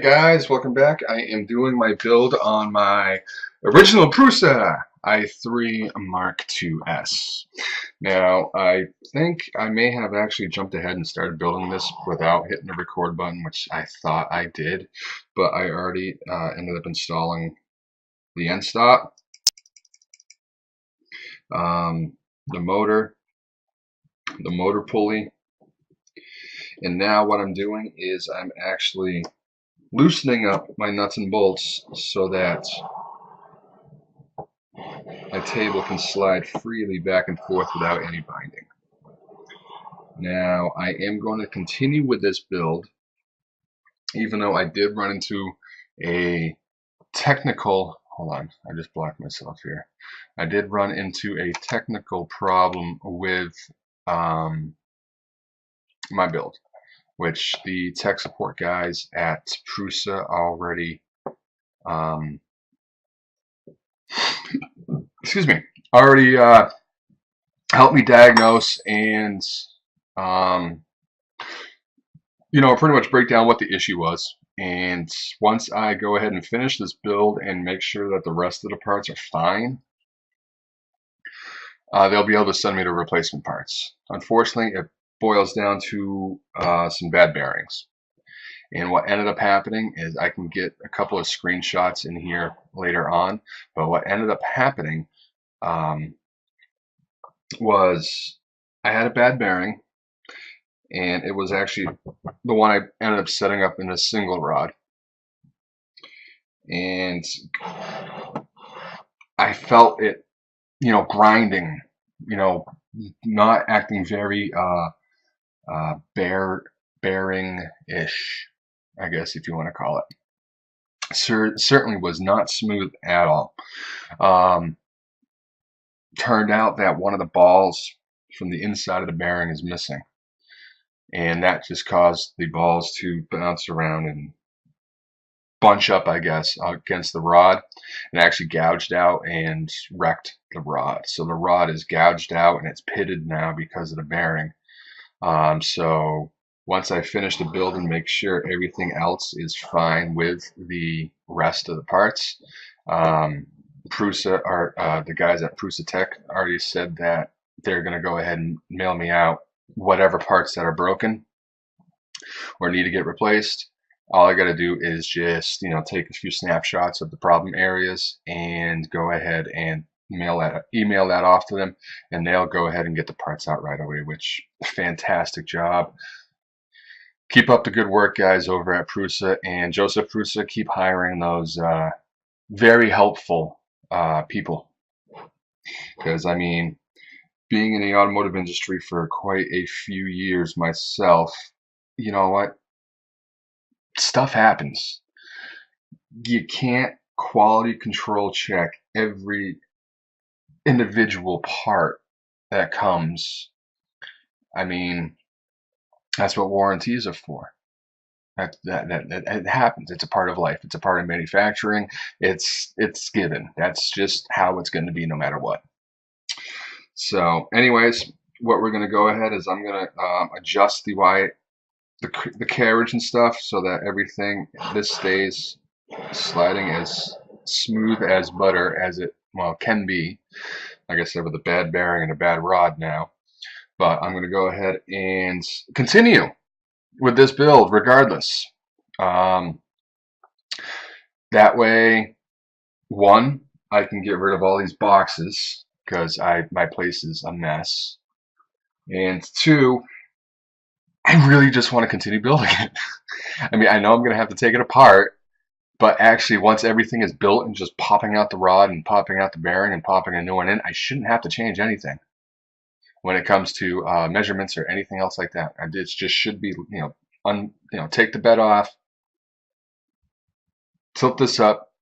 Guys, welcome back. I am doing my build on my original Prusa i3 Mark IIs. Now, I think I may have actually jumped ahead and started building this without hitting the record button, which I thought I did, but I already ended up installing the end stop, the motor pulley, and now what I'm doing is I'm actually loosening up my nuts and bolts so that my table can slide freely back and forth without any binding. Now, I am going to continue with this build, even though I did run into a technical, hold on, I just blocked myself here. I did run into a technical problem with my build, which the tech support guys at Prusa already excuse me, already helped me diagnose and pretty much break down what the issue was. And once I go ahead and finish this build and make sure that the rest of the parts are fine, they'll be able to send me the replacement parts. Unfortunately, it boils down to some bad bearings. And what ended up happening is I can get a couple of screenshots in here later on, but what ended up happening was I had a bad bearing, and it was actually the one I ended up setting up in a single rod. And I felt it, grinding, not acting very bearing-ish, I guess, if you want to call it. Certainly was not smooth at all. Turned out that one of the balls from the inside of the bearing is missing, and that just caused the balls to bounce around and bunch up, I guess, against the rod, and actually gouged out and wrecked the rod. So the rod is gouged out and it's pitted now because of the bearing. So once I finish the build and make sure everything else is fine with the rest of the parts, Prusa, the guys at Prusa Tech already said that they're going to go ahead and mail me out whatever parts that are broken or need to get replaced. All I got to do is just, take a few snapshots of the problem areas and go ahead and email that off to them, and they'll go ahead and get the parts out right away, which, fantastic job. Keep up the good work, guys, over at Prusa, and Joseph Prusa, keep hiring those very helpful people, because I mean, being in the automotive industry for quite a few years myself, you know what, stuff happens. You can't quality control check every individual part that comes. I mean, that's what warranties are for. That happens. It's a part of life. It's a part of manufacturing. It's given. That's just how it's going to be no matter what. So anyways, what we're going to go ahead is I'm going to adjust the carriage and stuff so that everything, this stays sliding as smooth as butter as it can be. Like I said, with a bad bearing and a bad rod now. But I'm going to go ahead and continue with this build regardless. That way, one, I can get rid of all these boxes because my place is a mess. And two, I really just want to continue building it. I mean, I know I'm going to have to take it apart, but actually once everything is built and just popping out the rod and popping out the bearing and popping a new one in, I shouldn't have to change anything when it comes to measurements or anything else like that. It just should be, take the bed off, tilt this up,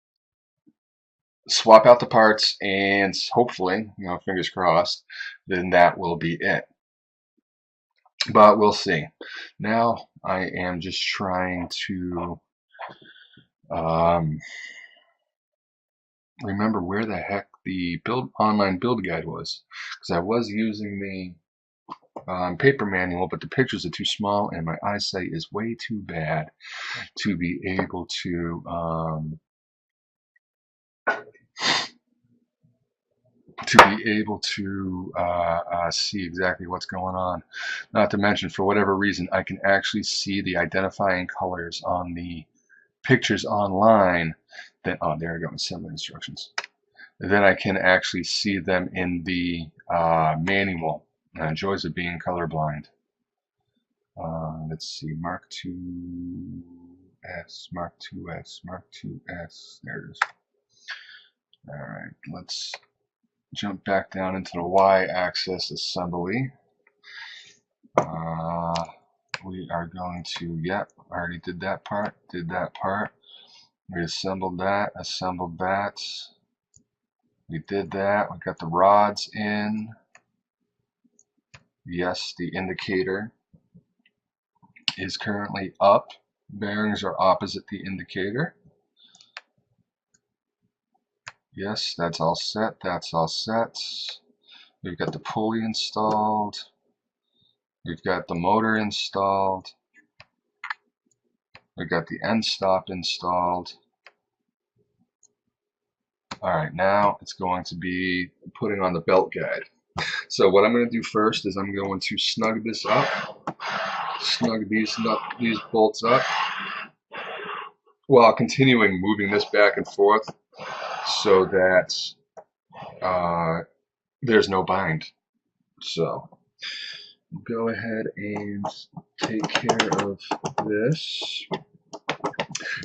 swap out the parts, and hopefully, fingers crossed, then that will be it. But we'll see. Now I am just trying to remember where the heck the online build guide was, because I was using paper manual, but the pictures are too small and my eyesight is way too bad to be able to see exactly what's going on. Not to mention, for whatever reason, I can actually see the identifying colors on the pictures online. That, oh, there we go, assembly instructions. Then I can actually see them in the manual. Joys of being colorblind. Let's see, Mark 2S, Mark 2S, Mark 2S. There it is. All right, let's jump back down into the Y-axis assembly. We are going to, yep, already did that part, We assembled that, We did that, we got the rods in. Yes, the indicator is currently up. Bearings are opposite the indicator. Yes, that's all set, We've got the pulley installed. We've got the motor installed. We've got the end stop installed. Alright, now it's going to be putting on the belt guide. So what I'm going to do first is I'm going to snug this up, snug these bolts up, while continuing moving this back and forth so that there's no bind. So go ahead and take care of this.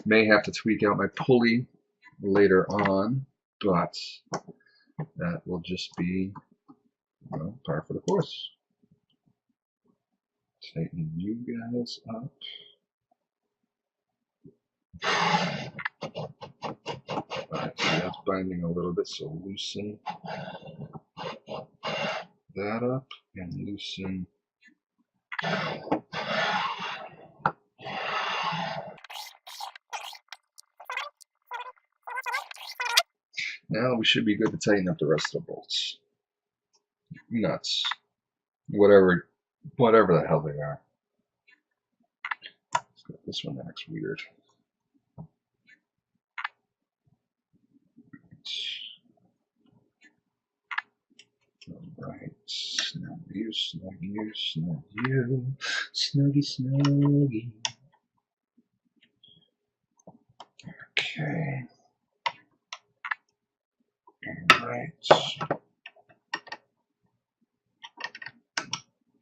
May have to tweak out my pulley later on, but that will just be, well, par for the course. Tighten you guys up. Alright, so that's binding a little bit, so loosen that up and loosen. Now we should be good to tighten up the rest of the bolts. Nuts. Whatever the hell they are. This one acts weird. Alright, snug you, snug you, snug you, snuggy, snuggy. Okay. Alright.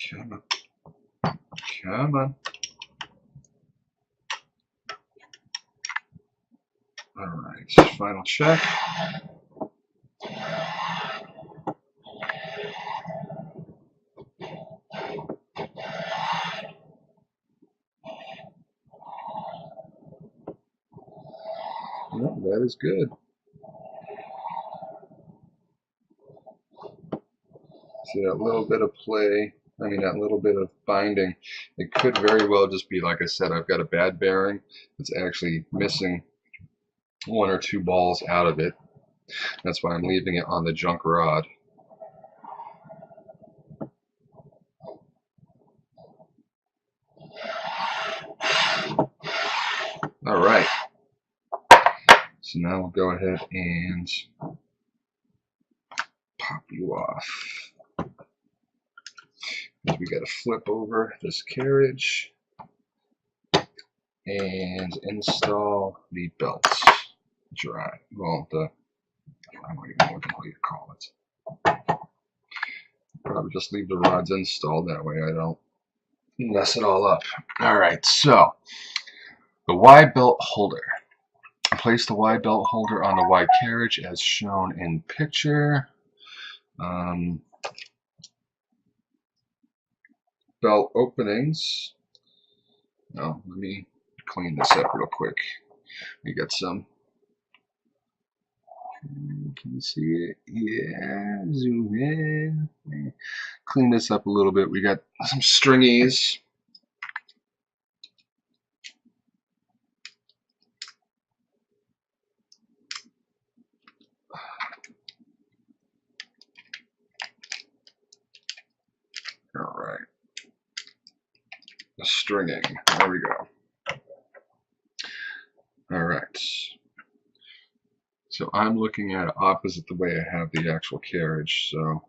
Come on. Come on. Alright, final check. Well, that is good. See that little bit of play, that little bit of binding. It could very well just be, like I said, I've got a bad bearing that's actually missing one or two balls out of it. That's why I'm leaving it on the junk rod. Alright. So now we'll go ahead and pop you off. We got to flip over this carriage and install the belt drive. Well, I don't even know what the hell you call it. Probably just leave the rods installed, that way I don't mess it all up. Alright, so the Y belt holder. Place the Y belt holder on the Y carriage as shown in picture. Belt openings. Oh, let me clean this up real quick. We got some. Can you see it? Yeah, zoom in. Clean this up a little bit. We got some stringies. Alright, stringing. There we go. All right. So I'm looking at it opposite the way I have the actual carriage. So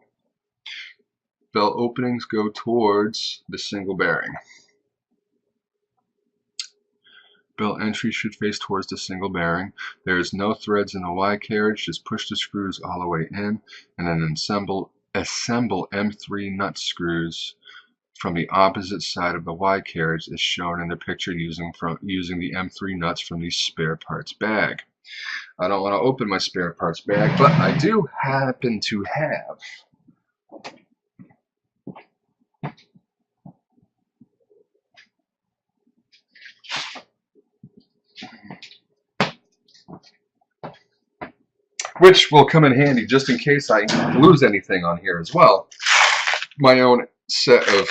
belt openings go towards the single bearing. Belt entry should face towards the single bearing. There is no threads in the Y carriage. Just push the screws all the way in and then assemble M3 nut screws from the opposite side of the Y carriage as shown in the picture using the M3 nuts from the spare parts bag. I don't want to open my spare parts bag, but I do happen to have which will come in handy just in case I lose anything on here as well. My own set of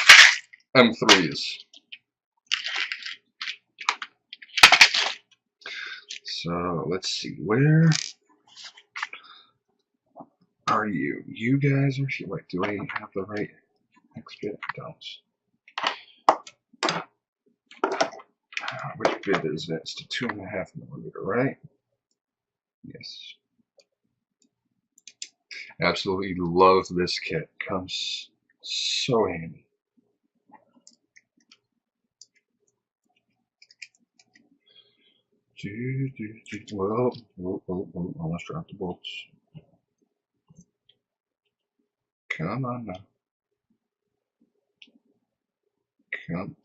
M3s. So let's see, where are you? You guys are here. Wait, do I have the right next bit? Don't. Which bit is it? It's the 2.5mm, right? Yes. Absolutely love this kit. Comes so handy. Well, almost dropped the bolts. Come on now. Come.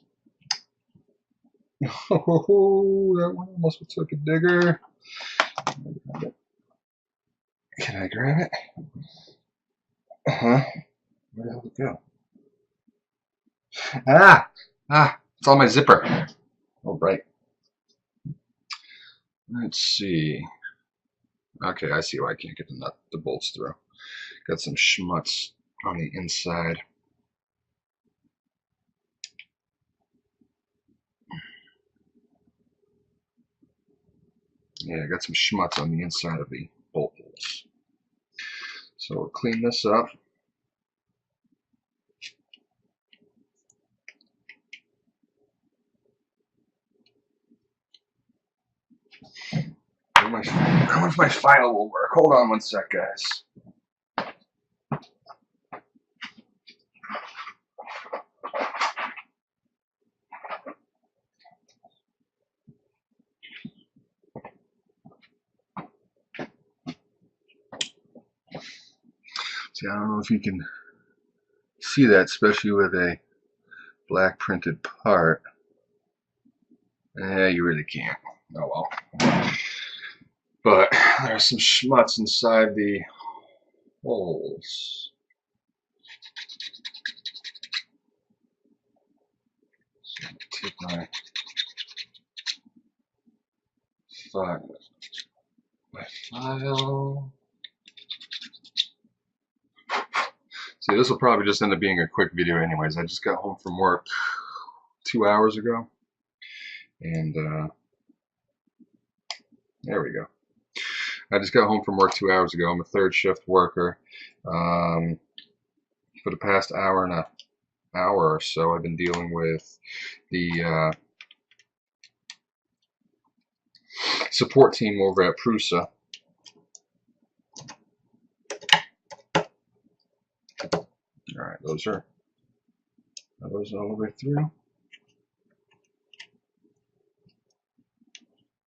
Oh, that one almost took a digger. Can I grab it? Uh-huh. Where the hell did it go? It's on my zipper. All right. Let's see. Okay, I see why I can't get the bolts through. Got some schmutz on the inside. Yeah, I got some schmutz on the inside of the bolt holes. So we'll clean this up. How much my file will work? Hold on one sec, guys. See, I don't know if you can see that, especially with a black printed part. You really can't. Oh well. But there's some schmutz inside the holes. So I'm gonna take my file. See, this will probably just end up being a quick video anyways. I just got home from work 2 hours ago. And there we go. I just got home from work 2 hours ago. I'm a third shift worker. For the past hour or so, I've been dealing with the support team over at Prusa. Alright, those are those all the way through?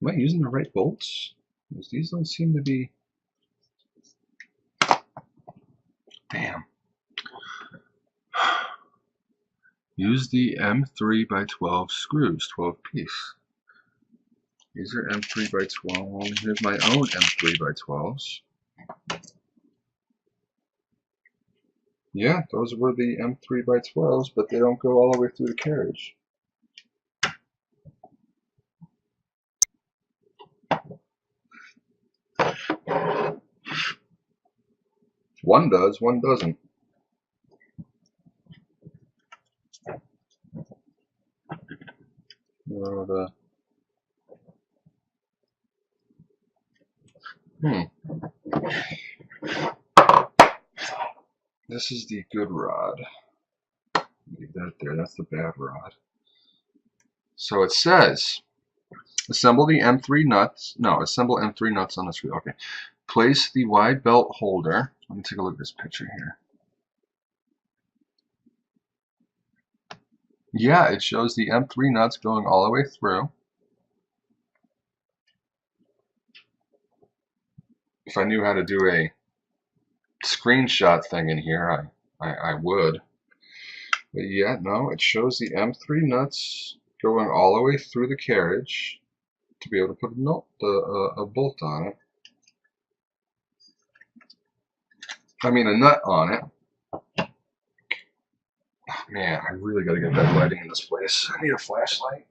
Am I using the right bolts? Because these don't seem to be... Damn. Use the M3x12 screws, 12 piece. These are M3x12. Here's my own M3x12s. Yeah, those were the M3x12s, but they don't go all the way through the carriage. One does, one doesn't. This is the good rod. Leave that there. That's the bad rod. So it says, assemble the M3 nuts. No, assemble M3 nuts on the screw. Okay. Place the wide belt holder. Let me take a look at this picture here. Yeah, it shows the M3 nuts going all the way through. If I knew how to do a screenshot thing in here, I would. But yeah, no, it shows the M3 nuts going all the way through the carriage to be able to put a bolt on it. I mean, a nut on it. Oh, man, I really got to get better lighting in this place. I need a flashlight.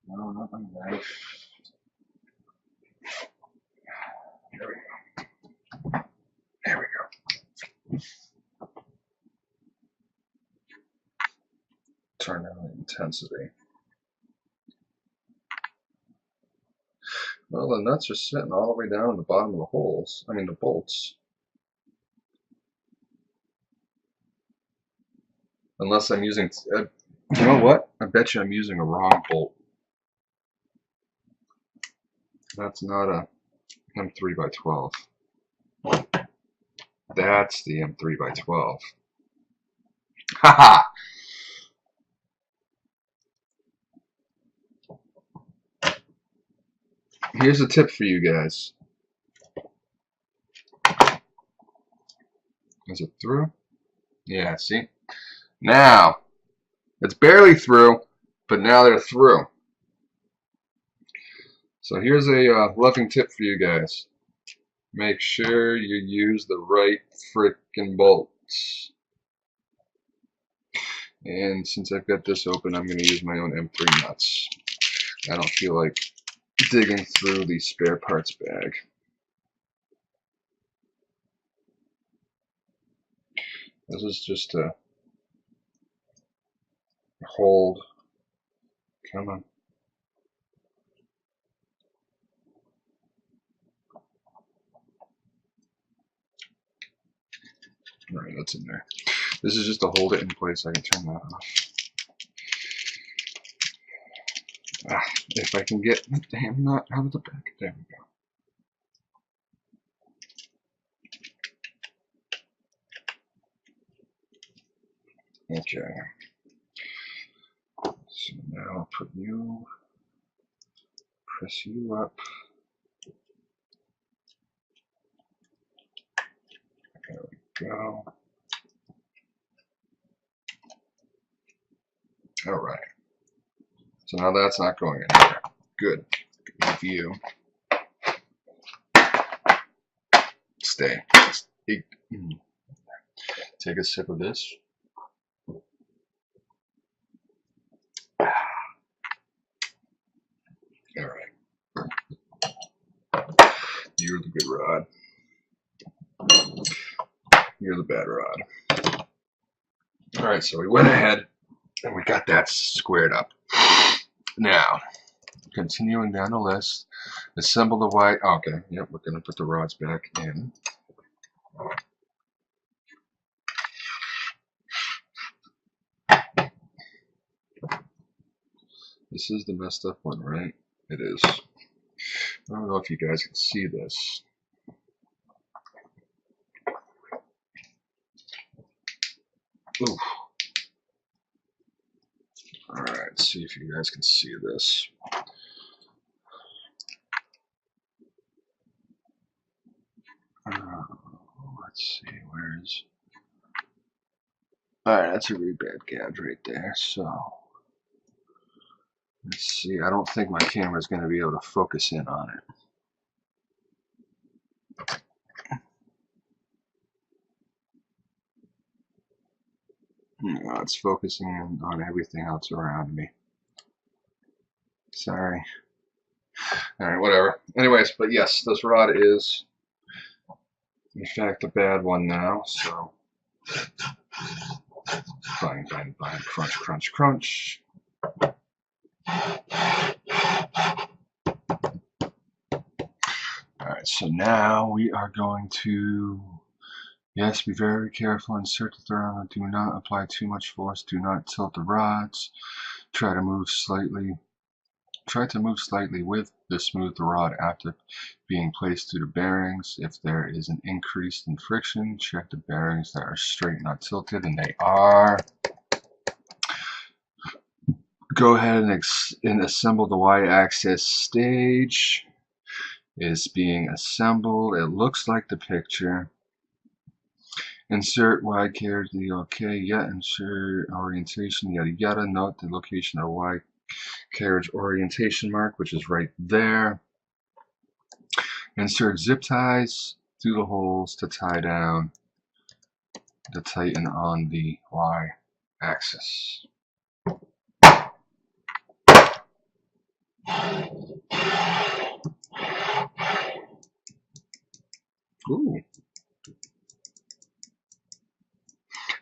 No, not my knife. There we go. There we go. Turn down the intensity. Well, the nuts are sitting all the way down at the bottom of the holes. I mean, the bolts. Unless I'm using... you know what? I bet you I'm using a wrong bolt. That's not a M3 by 12. That's the M3 by 12. Haha! Here's a tip for you guys. Is it through? Yeah, see? Now, it's barely through, but now they're through. So here's a loving tip for you guys. Make sure you use the right frickin' bolts. And since I've got this open, I'm going to use my own M3 nuts. I don't feel like digging through the spare parts bag. This is just a hold. Come on. Alright, that's in there. This is just to hold it in place. I can turn that off. If I can get the damn nut out of the back. There we go. Okay. So now I'll put you, press you up. There we go. Alright. So now that's not going in there. Good. Good view. Stay. Take a sip of this. Alright. You're the good rod. You're the bad rod. Alright, so we went ahead and we got that squared up. Now, continuing down the list, assemble the white. Okay, yep, we're going to put the rods back in. This is the messed up one, right? It is. I don't know if you guys can see this. Ooh. Alright, let's see if you guys can see this. Let's see, where's... Alright, that's a really bad gouge right there, so... Let's see, I don't think my camera's going to be able to focus in on it. No, it's focusing on everything else around me. Sorry. Alright, whatever. Anyways, but yes, this rod is, in fact, a bad one now, so... Bang, bang, bang, crunch, crunch, crunch. Alright, so now we are going to Yes, be very careful. Insert the thread. Do not apply too much force. Do not tilt the rods. Try to move slightly with the smooth rod after being placed through the bearings. If there is an increase in friction, check the bearings that are straight, not tilted, and they are. Go ahead and assemble the Y-axis stage. Is being assembled. It looks like the picture. Insert Y carriage, okay, yeah, insert orientation, yada yada. Note the location of Y carriage orientation mark, which is right there. Insert zip ties through the holes to tie down the tighten on the Y axis. Ooh.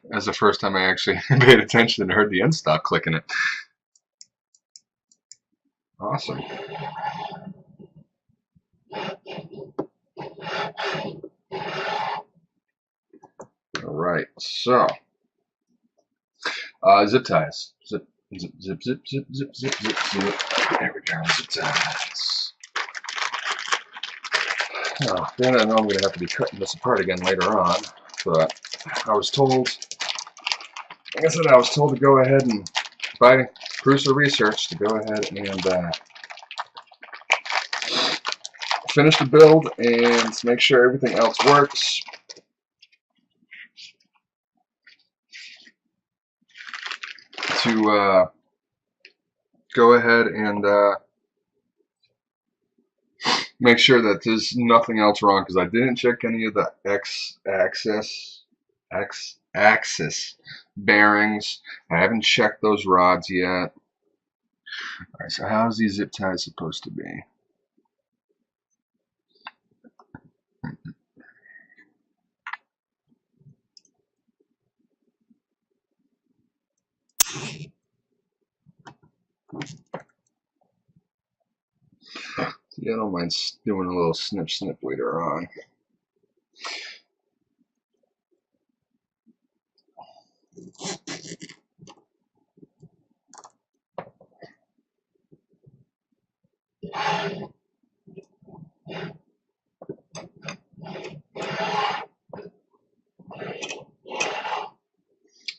That's the first time I actually paid attention and heard the end stop clicking it. Awesome. Alright, so zip ties. Zip, zip, zip, zip, zip, zip, zip, zip, zip. There we go, zip ties. Oh, then I know I'm going to have to be cutting this apart again later on, but I was told, like I said, I was told to go ahead and, by Prusa Research, to go ahead and finish the build and make sure everything else works. To go ahead and make sure that there's nothing else wrong, because I didn't check any of the X-axis bearings. I haven't checked those rods yet. Alright, so how's these zip ties supposed to be? Yeah, I don't mind doing a little snip later on.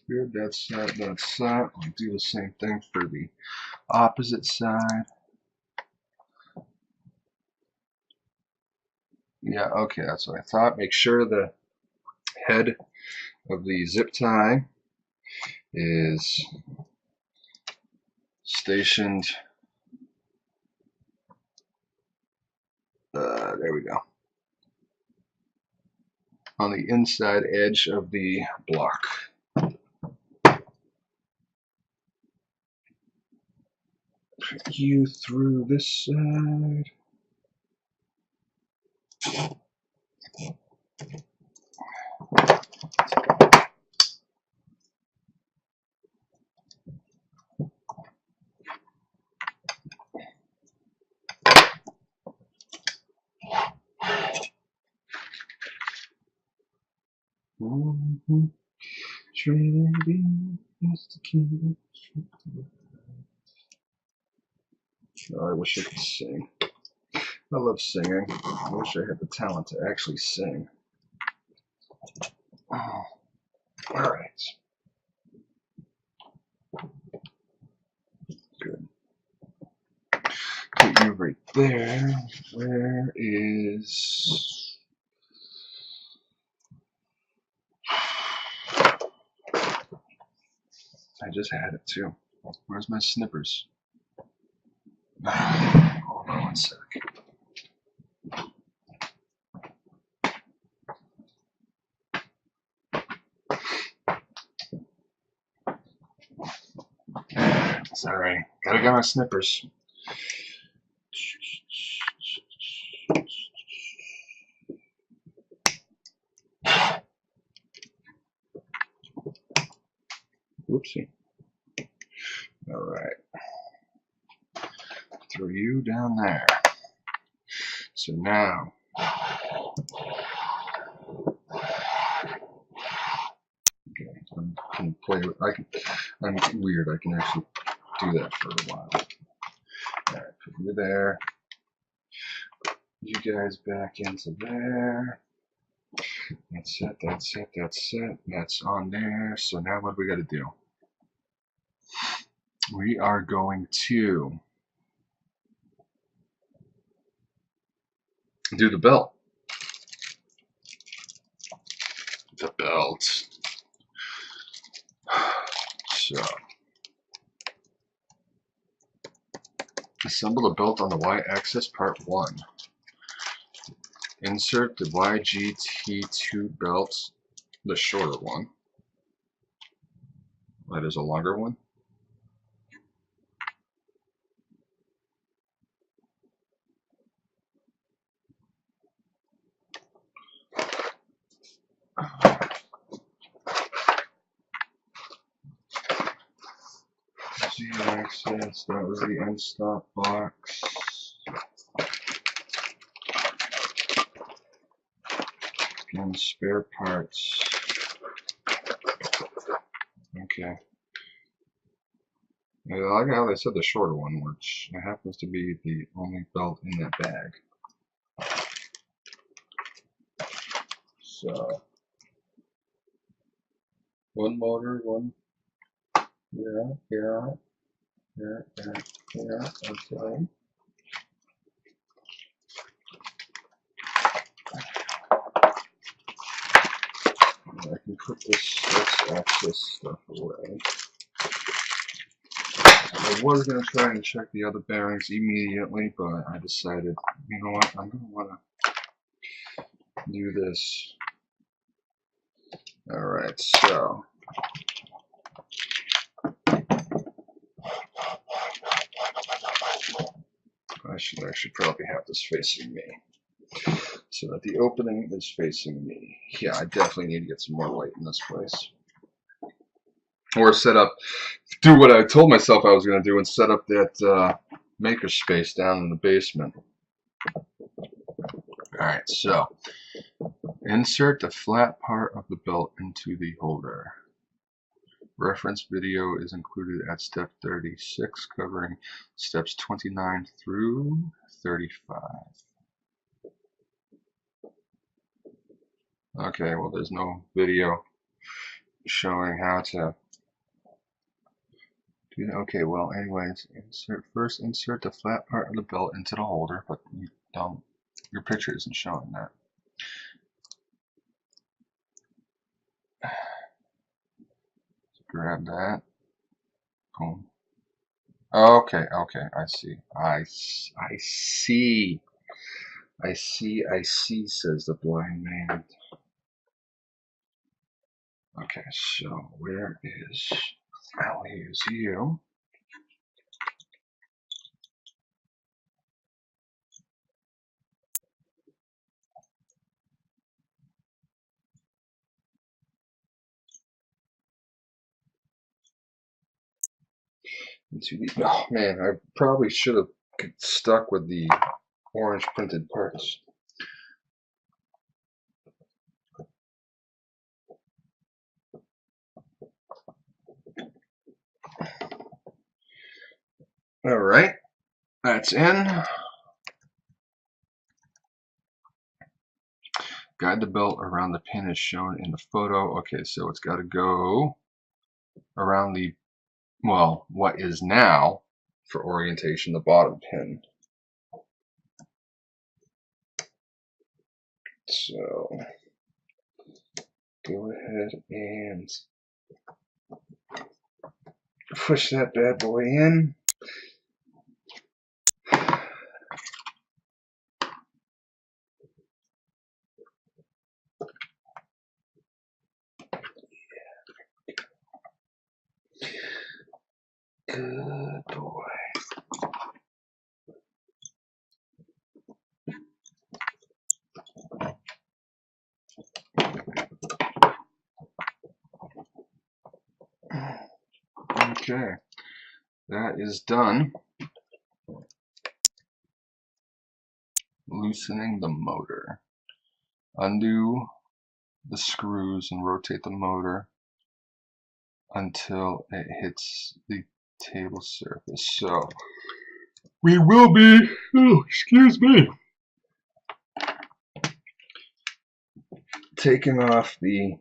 Good, that's that, that's that. I'll do the same thing for the opposite side. Yeah, okay, that's what I thought. Make sure the head of the zip tie is stationed. There we go. On the inside edge of the block. Put you through this side. Trading is the key. Oh, I wish I could sing. I love singing. I wish I had the talent to actually sing. Oh, all right. Good. Put you right there. Where is... I just had it too. Where's my snippers? Hold on one sec. Sorry, gotta get my snippers. Whoopsie. All right. Throw you down there. So now, can play with. I'm weird. I can actually do that for a while. Alright, put you there. You guys back into there. That's it, that's it, that's it. That's on there. So now what do we got to do? We are going to do the belt. The belt. So, assemble the belt on the y-axis, part 1. Insert the YGT2 belt, the shorter one. That is a longer one. Z-axis, that was the end stop box. And spare parts. Okay. I like how they said the shorter one, which happens to be the only belt in that bag. So, one motor, one, yeah, okay. I can put this axis stuff away. I was going to try and check the other bearings immediately, but I decided, you know what, I'm going to want to do this. Alright, so I should probably have this facing me, so that the opening is facing me. Yeah, I definitely need to get some more light in this place. Or set up, do what I told myself I was going to do and set up that maker space down in the basement. Alright, so insert the flat part of the belt into the holder. Reference video is included at step 36, covering steps 29 through 35. Okay, well, there's no video showing how to do that. Okay, well, anyways, first insert the flat part of the belt into the holder, but you don't, your picture isn't showing that. Grab that. Boom. Okay, I see. I see, says the blind man. Okay, so where is, I'll use you. Into the, oh man, I probably should have stuck with the orange printed parts. Alright, that's in. Guide the belt around the pin as shown in the photo. Okay, so it's got to go around the, well, what is now, for orientation, the bottom pin. So, go ahead and push that bad boy in. Good boy. Okay, that is done. Loosening the motor. Undo the screws and rotate the motor until it hits the table surface. So we will be, oh, excuse me, taking off the,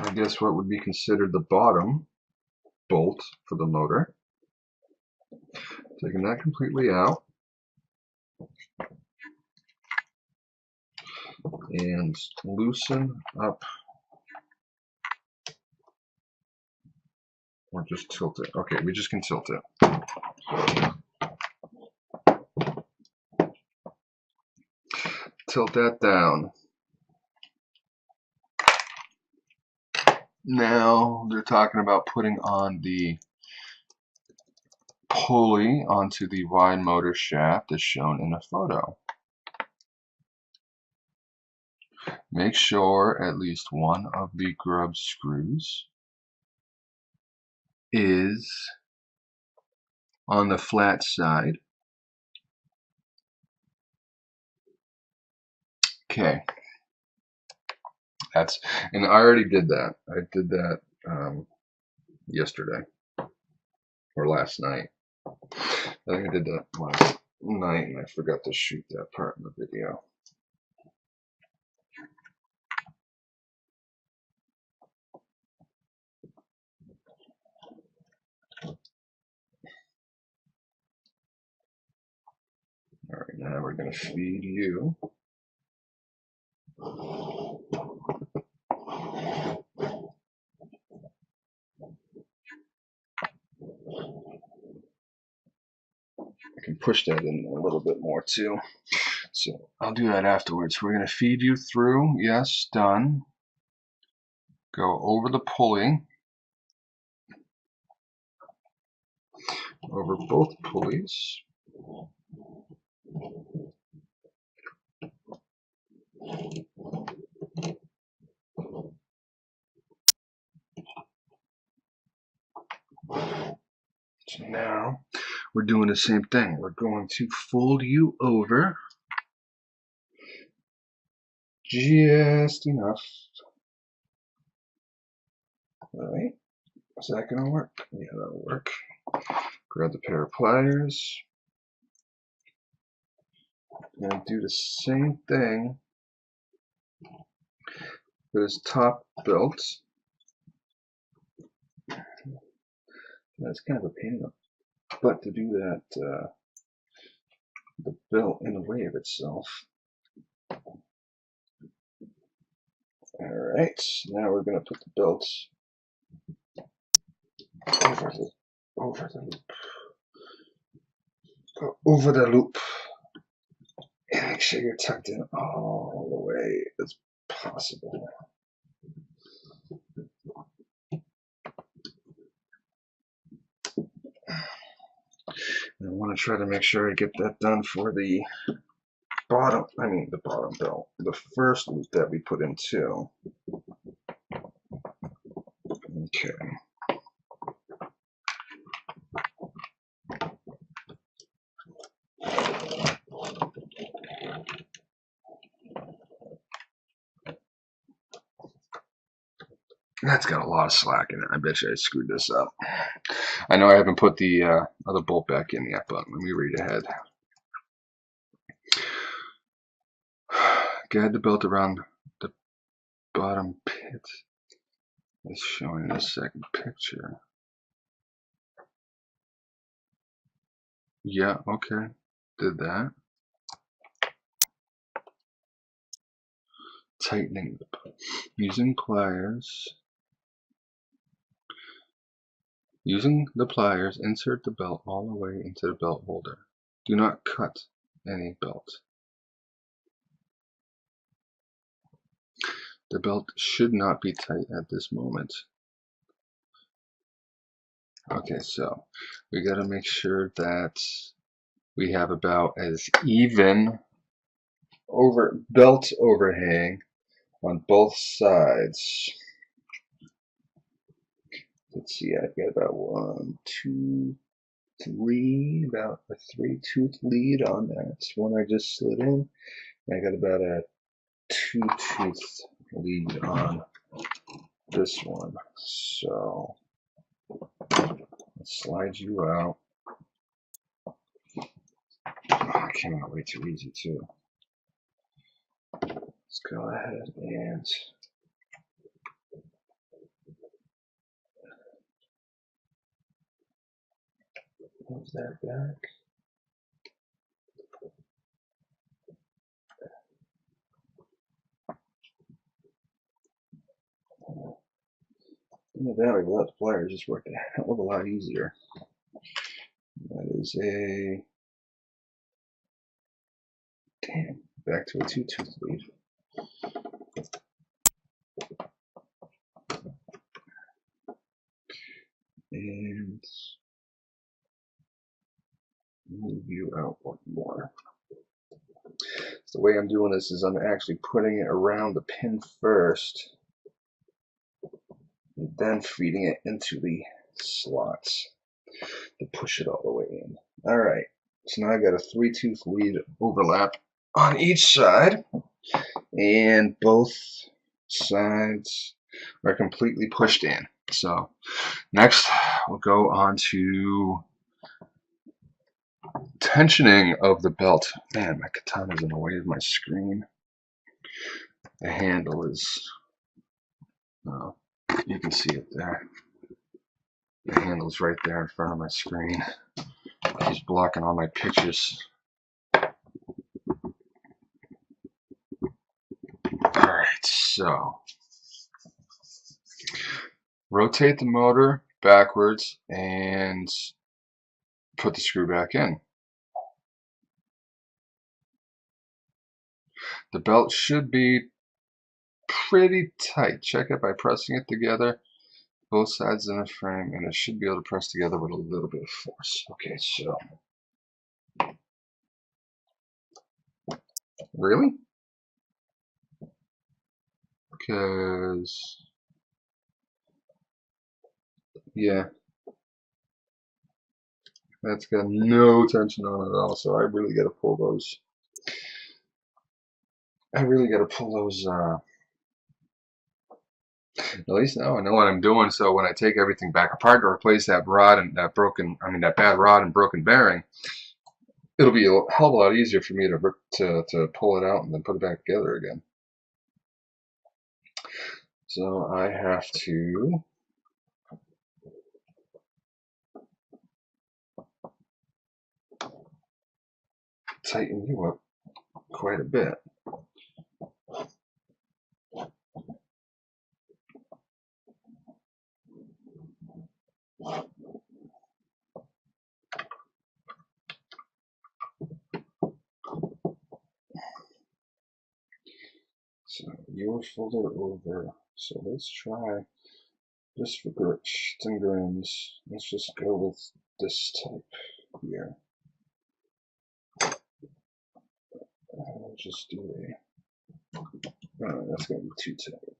I guess what would be considered the bottom bolt for the motor. Taking that completely out. And loosen up, or just tilt it. Okay, we just can tilt it. Tilt that down. Now they're talking about putting on the pulley onto the Y motor shaft as shown in the photo. Make sure at least one of the grub screws is on the flat side. Okay. And I already did that. I did that yesterday or last night. I think I did that last night and I forgot to shoot that part in the video. All right, now we're going to feed you. I can push that in a little bit more too. So I'll do that afterwards. We're going to feed you through. Yes, done. Go over the pulley. Over both pulleys. So now we're doing the same thing. We're going to fold you over just enough. All right, is that going to work? Yeah, that'll work. Grab the pair of pliers and do the same thing for this top belt. That's kind of a pain in the butt to do that, the belt in the way of itself. Alright, now we're going to put the belt over the loop. And make sure you're tucked in all the way as possible. And I want to try to make sure I get that done for the bottom belt, the first loop that we put in too. Okay. That's got a lot of slack in it. I bet you I screwed this up. I know I haven't put the other bolt back in yet, but let me read ahead. Guide the belt around the bottom pit as shown in the second picture. Yeah, okay. Did that. Tightening using pliers. Using the pliers, insert the belt all the way into the belt holder. Do not cut any belt. The belt should not be tight at this moment. Okay, so we got to make sure that we have about as even belt overhang on both sides. Let's see, I've got about 1, 2, 3, about a 3-tooth lead on that one I just slid in. I got about a 2-tooth lead on this one. So let's slide you out. Oh, it came out way too easy too. Let's go ahead and move that back. In the valley without the pliers just worked a hell of a lot easier. That is a damn, back to a 2-tooth lead. And move you out one more. So the way I'm doing this is I'm actually putting it around the pin first, and then feeding it into the slots to push it all the way in. Alright, so now I got a 3-tooth lead overlap on each side, and both sides are completely pushed in. So next we'll go on to tensioning of the belt. Man, my katana's in the way of my screen. The handle is, you can see it there. The handle's right there in front of my screen. He's blocking all my pictures. Alright, so rotate the motor backwards and put the screw back in. The belt should be pretty tight. Check it by pressing it together, both sides of the frame, and it should be able to press together with a little bit of force. Okay, so really? Because yeah, that's got no tension on it at all. So I really got to pull those. At least now I know what I'm doing. So when I take everything back apart to replace that rod and that bad rod and broken bearing, it'll be a hell of a lot easier for me to pull it out and then put it back together again. So I have to tighten you up quite a bit. So you'll fold it over. So let's try, just for grits and grins, let's just go with this type here. I'll just do a, oh, that's going to be too tight.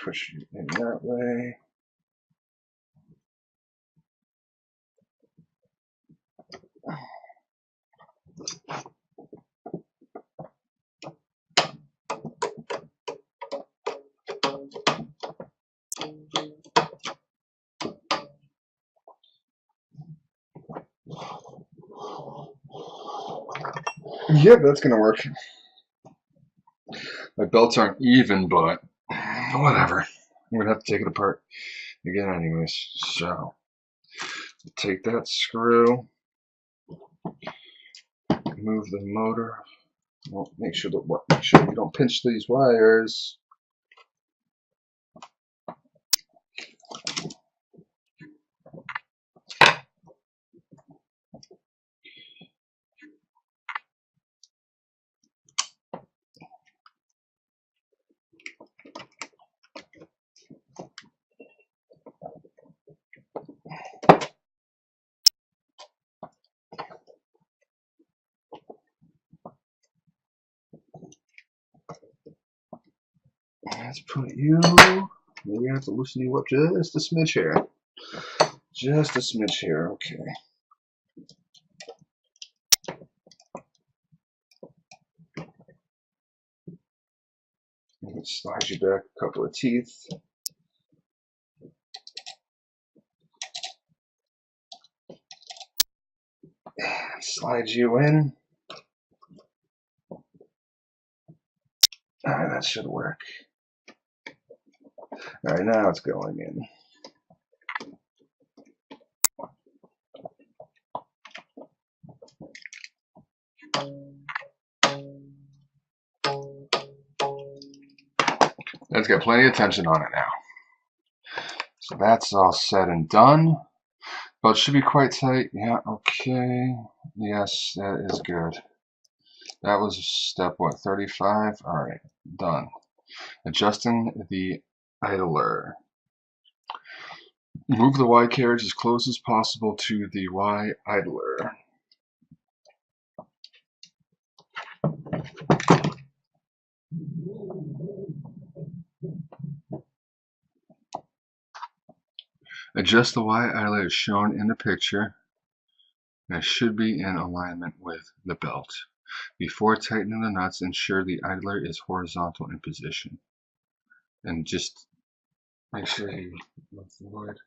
Push it in that way. Yep, that's going to work. My belts aren't even, but whatever. I'm going to have to take it apart again anyways. So take that screw, move the motor. Well, make sure you don't pinch these wires. Let's put you, maybe I have to loosen you up just a smidge here. Just a smidge here, okay. Slide you back a couple of teeth. Slide you in. Alright, that should work. Alright, now it's going in. That's got plenty of tension on it now. So that's all said and done. But it should be quite tight. Yeah, okay. Yes, that is good. That was step, what, 35? Alright, done. Adjusting the idler. Move the Y carriage as close as possible to the Y idler. Adjust the Y idler as shown in the picture. And it should be in alignment with the belt. Before tightening the nuts, ensure the idler is horizontal in position. And just make sure you avoid.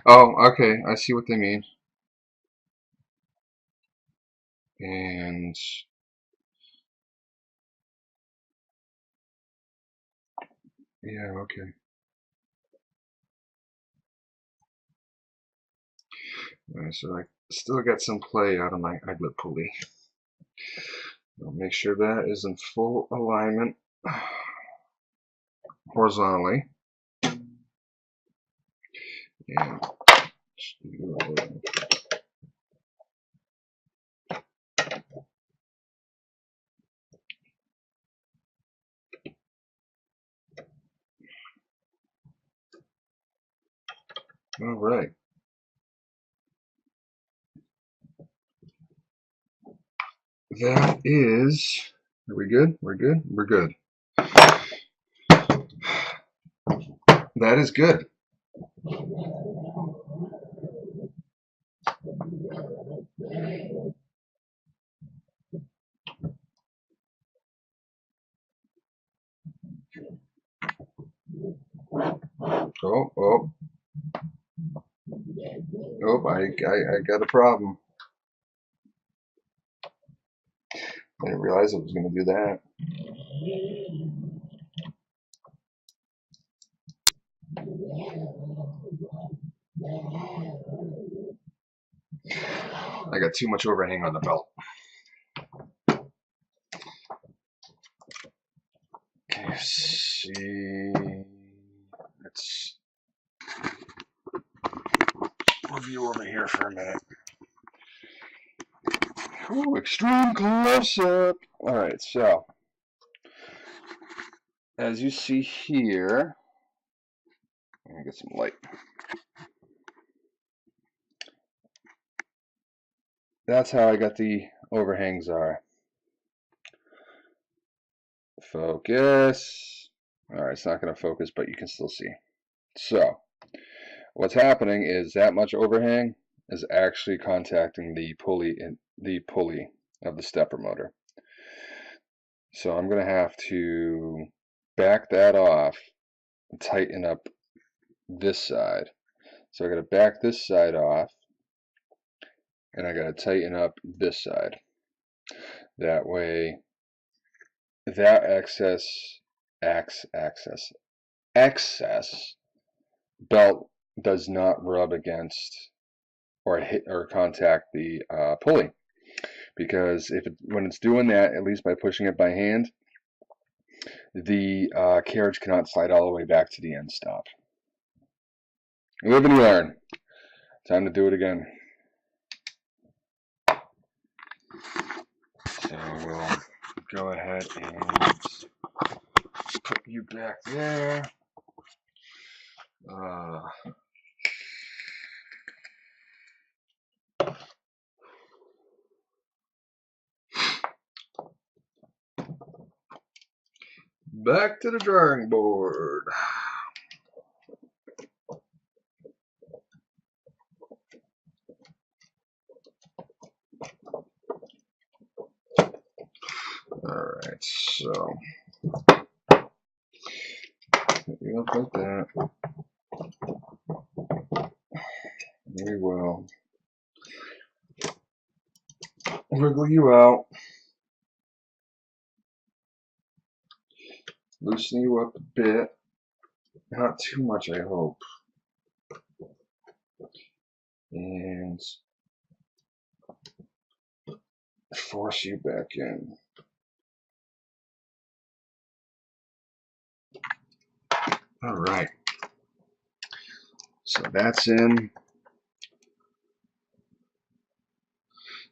Oh, okay, I see what they mean. And yeah, okay. So I still got some play out of my idler pulley. I'll make sure that is in full alignment horizontally. And all right. That is, are we good? We're good? We're good. That is good. Oh, I got a problem. I didn't realize it was going to do that. I got too much overhang on the belt. Okay, see. Let's move you over here for a minute. Ooh, extreme close-up. All right, so as you see here, let me get some light. That's how I got the overhangs are. Focus. All right, it's not going to focus, but you can still see. So what's happening is that much overhang is actually contacting the pulley of the stepper motor. So I'm going to have to back that off and tighten up this side. So I got to back this side off, and I got to tighten up this side. That way, that excess belt does not rub against or hit or contact the pulley. Because when it's doing that, at least by pushing it by hand, the carriage cannot slide all the way back to the end stop. Live and learn. Time to do it again. So we'll go ahead and put you back there. Back to the drawing board. Alright, so Set you up like that. Very well. Wiggle you out. Loosen you up a bit. Not too much, I hope. And force you back in. Alright. So that's in.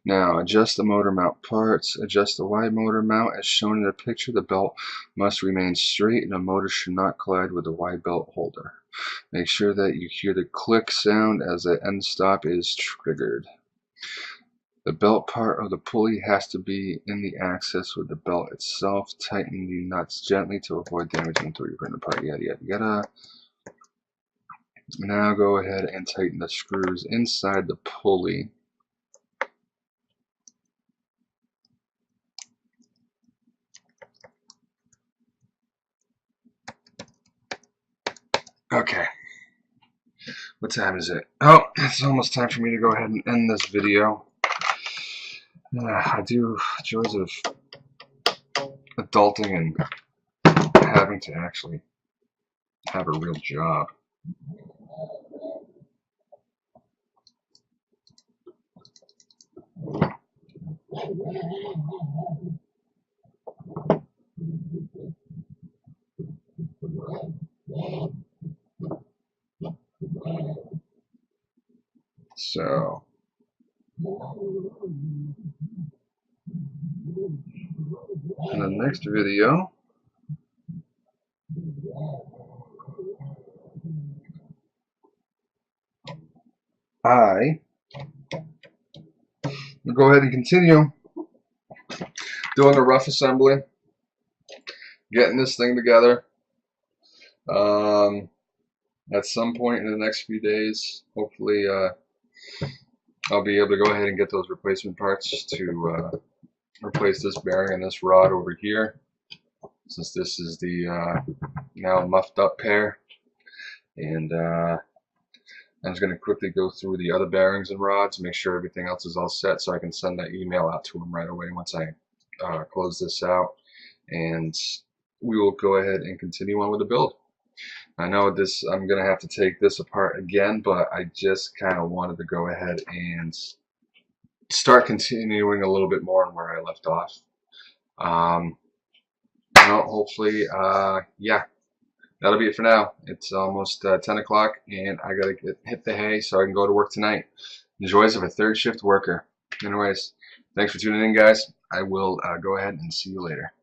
Now adjust the motor mount parts. Adjust the Y motor mount as shown in the picture. The belt must remain straight and the motor should not collide with the Y belt holder. Make sure that you hear the click sound as the end stop is triggered. The belt part of the pulley has to be in the axis with the belt itself. Tighten the nuts gently to avoid damaging the 3D printed part. Yada yada yada. Now go ahead and tighten the screws inside the pulley. Okay. What time is it? Oh, it's almost time for me to go ahead and end this video. I do joys of adulting and having to actually have a real job. So in the next video, I will go ahead and continue doing a rough assembly, getting this thing together. At some point in the next few days, hopefully I'll be able to go ahead and get those replacement parts to replace this bearing and this rod over here, since this is the now muffed up pair. And I'm just going to quickly go through the other bearings and rods, make sure everything else is all set so I can send that email out to them right away once I close this out. And we will go ahead and continue on with the build. I know this, I'm going to have to take this apart again, but I just kind of wanted to go ahead and start continuing a little bit more on where I left off. Hopefully, yeah, that'll be it for now. It's almost 10 o'clock, and I got to hit the hay so I can go to work tonight. The joys of a third shift worker. Anyways, thanks for tuning in, guys. I will go ahead and see you later.